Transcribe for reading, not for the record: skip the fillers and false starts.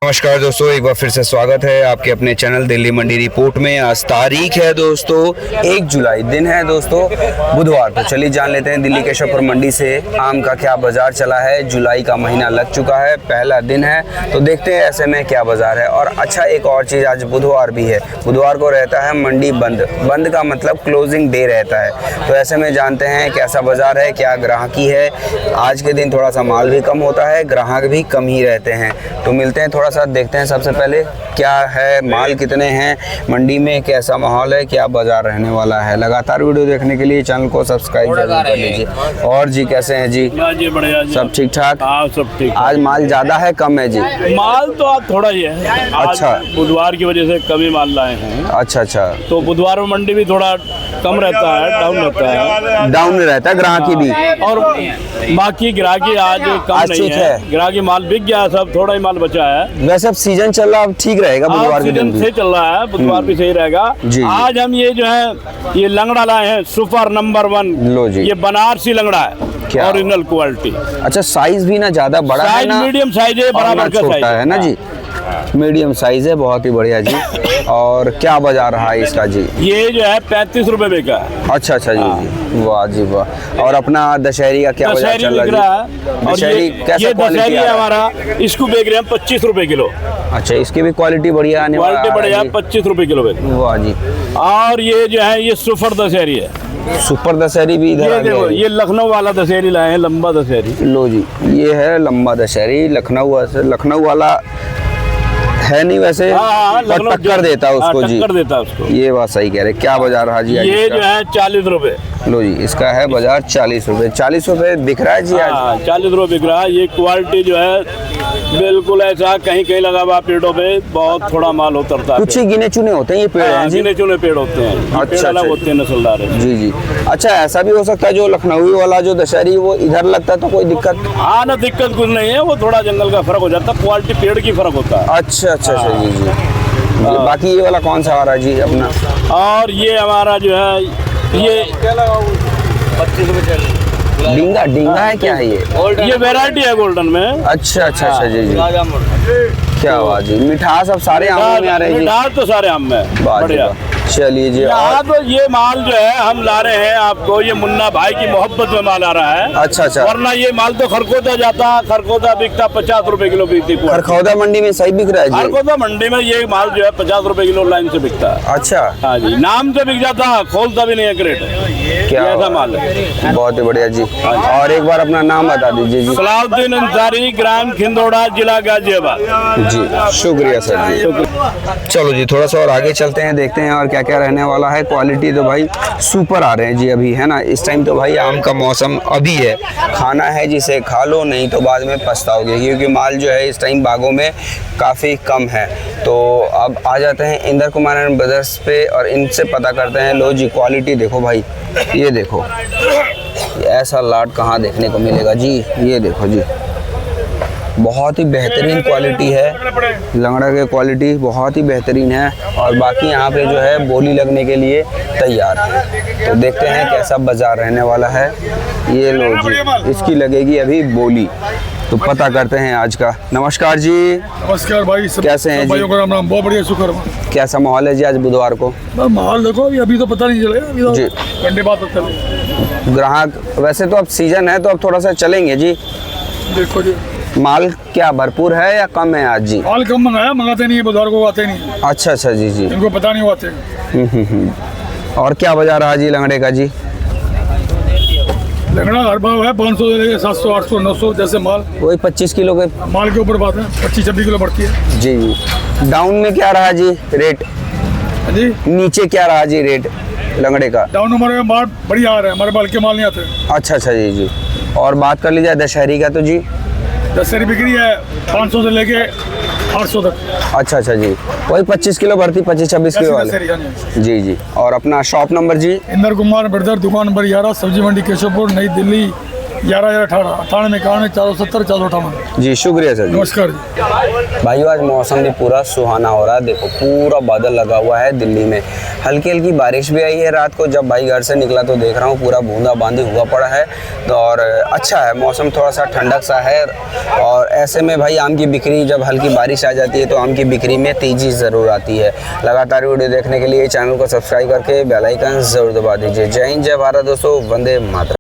नमस्कार दोस्तों, एक बार फिर से स्वागत है आपके अपने चैनल दिल्ली मंडी रिपोर्ट में। आज तारीख है दोस्तों 1 जुलाई, दिन है दोस्तों बुधवार। तो चलिए जान लेते हैं दिल्ली केशवपुर मंडी से आम का क्या बाजार चला है। जुलाई का महीना लग चुका है, पहला दिन है, तो देखते हैं ऐसे में क्या बाजार है। और अच्छा, एक और चीज़, आज बुधवार भी है, बुधवार को रहता है मंडी बंद। बंद का मतलब क्लोजिंग डे रहता है। तो ऐसे में जानते हैं कैसा बाजार है, क्या ग्राहकी है। आज के दिन थोड़ा सा माल भी कम होता है, ग्राहक भी कम ही रहते हैं। तो मिलते हैं, थोड़ा सा देखते हैं। सबसे पहले क्या है, माल कितने हैं मंडी में, कैसा माहौल है, क्या बाजार रहने वाला है। लगातार वीडियो देखने के लिए चैनल को सब्सक्राइब जरूर कर लीजिए। और जी कैसे हैं जी? जी बढ़िया जी। सब ठीक ठाक? हाँ सब ठीक। आज माल ज्यादा है कम है जी? माल तो आज थोड़ा ही है। अच्छा, बुधवार की वजह से कम ही माल लाए हैं। अच्छा अच्छा। तो बुधवार में मंडी भी थोड़ा कम रहता है, डाउन रहता है। डाउन रहता है ग्राहकी भी, और बाकी ग्राहकी आज कम आज नहीं ठीक है। है। ग्राहकी माल बिक गया, सब थोड़ा ही माल बचा है। वैसे अब सीजन चल रहा है, अब ठीक रहेगा बुधवार के दिन सीजन भी। से चल रहा है, बुधवार भी सही रहेगा। जी। आज हम ये जो है ये लंगड़ा लाए हैं, सुपर नंबर 1। लो जी। ये बनारसी लंगड़ा है, क्या? Original quality. अच्छा, साइज भी ना ज्यादा बड़ा है साइज ना, मीडियम साइज है, और ना बराबर का छोटा साइज है ना जी। मीडियम साइज है, बहुत ही बढ़िया जी। और क्या बाजार रहा है इसका जी? ये जो है 35 रुपए बिका है। अच्छा अच्छा जी, वाह जी वाह। और अपना दशहरी का क्या बाजार दशहरी चल बिक रहा रहा है? है। और दशहरी कैसा ये क्वालिटी दशहरी आ है रहा है? हमारा, इसको बेच रहे हैं 25 रुपए किलो। अच्छा, इसकी भी क्वालिटी बढ़िया आने वाला क्वालिटी बढ़िया, है 25 रुपए किलो बेच। वाह जी। और ये जो है ये सुपर दशहरी है। सुपर दशहरी भी इधर आ ये गया देखो, है। ये लखनऊ वाला दशहरी लाए हैं, लंबा दशहरी। लो जी, ये है लंबा दशहरी। लखनऊ वाला है नहीं वैसे, हाँ, पर टक्कर देता है उसको जी। टक्कर देता है उसको। ये बात सही कह रहे। क्या बाजार रहा जी आज ये इसका? जो है 40 रुपए। लो जी, इसका है बाजार 40 रुपए। 40 रुपए दिख रहा है जी आज? 40 रुपए बिक रहा है। ये क्वालिटी जो है बिल्कुल ऐसा, कहीं कहीं लगा हुआ पेड़ों पे, बहुत थोड़ा माल उतरता है। कुछ ही गिने चुने होते हैं ये पेड़ हैं जी? गिने चुने पेड़ होते हैं। ये पेड़ अच्छा, अलग अच्छा। होते हैं, नस्लदार है। जी जी। अच्छा, ऐसा भी हो सकता है जो लखनऊ वाला जो दशहरी वो इधर लगता है तो कोई दिक्कत? हाँ ना, दिक्कत कुछ नहीं है, वो थोड़ा जंगल का फर्क हो जाता है, क्वालिटी पेड़ की फर्क होता है। अच्छा अच्छा अच्छा जी जी। बाकी ये वाला कौन सा आ रहा है जी अपना? और ये हमारा जो है ये 25 रुपए डींगा डींगा है क्या है ये वैरायटी है गोल्डन में। अच्छा अच्छा अच्छा जी जी। क्या बात जी, मिठास अब सारे आम में आ रहे हैं जी। मिठास तो सारे आम में वाह जी बढ़िया। वाह। चलिए जी। यहाँ तो ये माल जो है हम ला रहे हैं आपको, ये मुन्ना भाई की मोहब्बत में माल आ रहा है। अच्छा अच्छा। वरना ये माल तो खरखोदा जाता, खरखोदा बिकता 50 रुपए किलो बिकती। खरखौदा मंडी में सही बिक रहा है जी? खरखोदा मंडी में ये माल जो है 50 रुपए किलो लाइन से बिकता है। अच्छा, हाँ जी, नाम से बिक जाता, खोलता भी नहीं है क्रेट। क्या ऐसा माल है। बहुत ही बढ़िया जी। और एक बार अपना नाम बता दीजिए जी। सलाउद्दीन अंसारी, ग्राम खिंदोड़ा, जिला गाजियाबाद जी शुक्रिया सर जी। चलो जी, थोड़ा सा और आगे चलते हैं, देखते हैं और क्या क्या रहने वाला है। क्वालिटी तो भाई सुपर आ रहे हैं जी अभी, है ना। इस टाइम तो भाई आम का मौसम अभी है, खाना है जिसे खा लो, नहीं तो बाद में पछताओगे, क्योंकि माल जो है इस टाइम बागों में काफ़ी कम है। तो अब आ जाते हैं इंदर कुमार एंड ब्रदर्स पे और इनसे पता करते हैं। लो जी, क्वालिटी देखो भाई, ये देखो, ऐसा लाट कहाँ देखने को मिलेगा जी। ये देखो जी, बहुत ही बेहतरीन क्वालिटी है। लंगड़ा की क्वालिटी बहुत ही बेहतरीन है। और बाकी यहाँ पे जो है बोली लगने के लिए तैयार है। तो देखते हैं कैसा बाजार रहने वाला है। ये लो जी, इसकी लगेगी अभी बोली, तो पता करते हैं आज का। नमस्कार जी। नमस्कार भाई, सब कैसे हैं जी? भाइयों का राम राम। बहुत बढ़िया, शुक्र। कैसा माहौल है जी आज बुधवार को? माहौल देखो, अभी तो पता नहीं चलेगा, अभी तो जी। घंटे बाद पता चलेगा। ग्राहक वैसे तो अब सीजन है तो अब थोड़ा सा चलेंगे जी। देखो जी, माल क्या भरपूर है या कम है आज जी? माल कम मंगाया, मंगाते नहीं है, बुधवार को आते नहीं, अच्छा अच्छा जी जी। इनको पता नहीं आते। और क्या बाजार रहा जी लंगड़े का जी? लंगड़ा हर भाव है 500 से लेके 700 800 900 जैसे माल। वही 25 किलो के माल के ऊपर बात है, 25-26 किलो बढ़ती है जी जी। डाउन में क्या रहा जी रेट? जी। नीचे क्या रहा जी रेट लंगड़े का? डाउन हमारे माल बढ़िया आ रहे हैं, हमारे माल के माल नहीं आते। अच्छा अच्छा जी जी। और बात कर लीजिए दशहरी का तो जी? दशहरी बिक्री है 500 से लेके 800 तक। अच्छा अच्छा जी, वही 25 किलो भरती, 25-26 किलो वाले। दशहरी, हाँ जी। जी जी। और अपना शॉप नंबर जी? इंदर कुमार ब्रदर, दुकान नंबर 11, सब्जी मंडी केशवपुर, नई दिल्ली 11 18 98 91 470 458। जी शुक्रिया सर जी। नमस्कार जी। भाइयों आज मौसम भी पूरा सुहाना हो रहा है, देखो पूरा बादल लगा हुआ है दिल्ली में। हल्की हल्की बारिश भी आई है रात को, जब भाई घर से निकला तो देख रहा हूँ पूरा बूंदाबांदी हुआ पड़ा है। तो और अच्छा है मौसम, थोड़ा सा ठंडक सा है। और ऐसे में भाई आम की बिक्री, जब हल्की बारिश आ जाती है तो आम की बिक्री में तेज़ी ज़रूर आती है। लगातार वीडियो देखने के लिए चैनल को सब्सक्राइब करके बेल आइकन ज़रूर दबा दीजिए। जय हिंद, जय भारत दोस्तों, वंदे मातरम।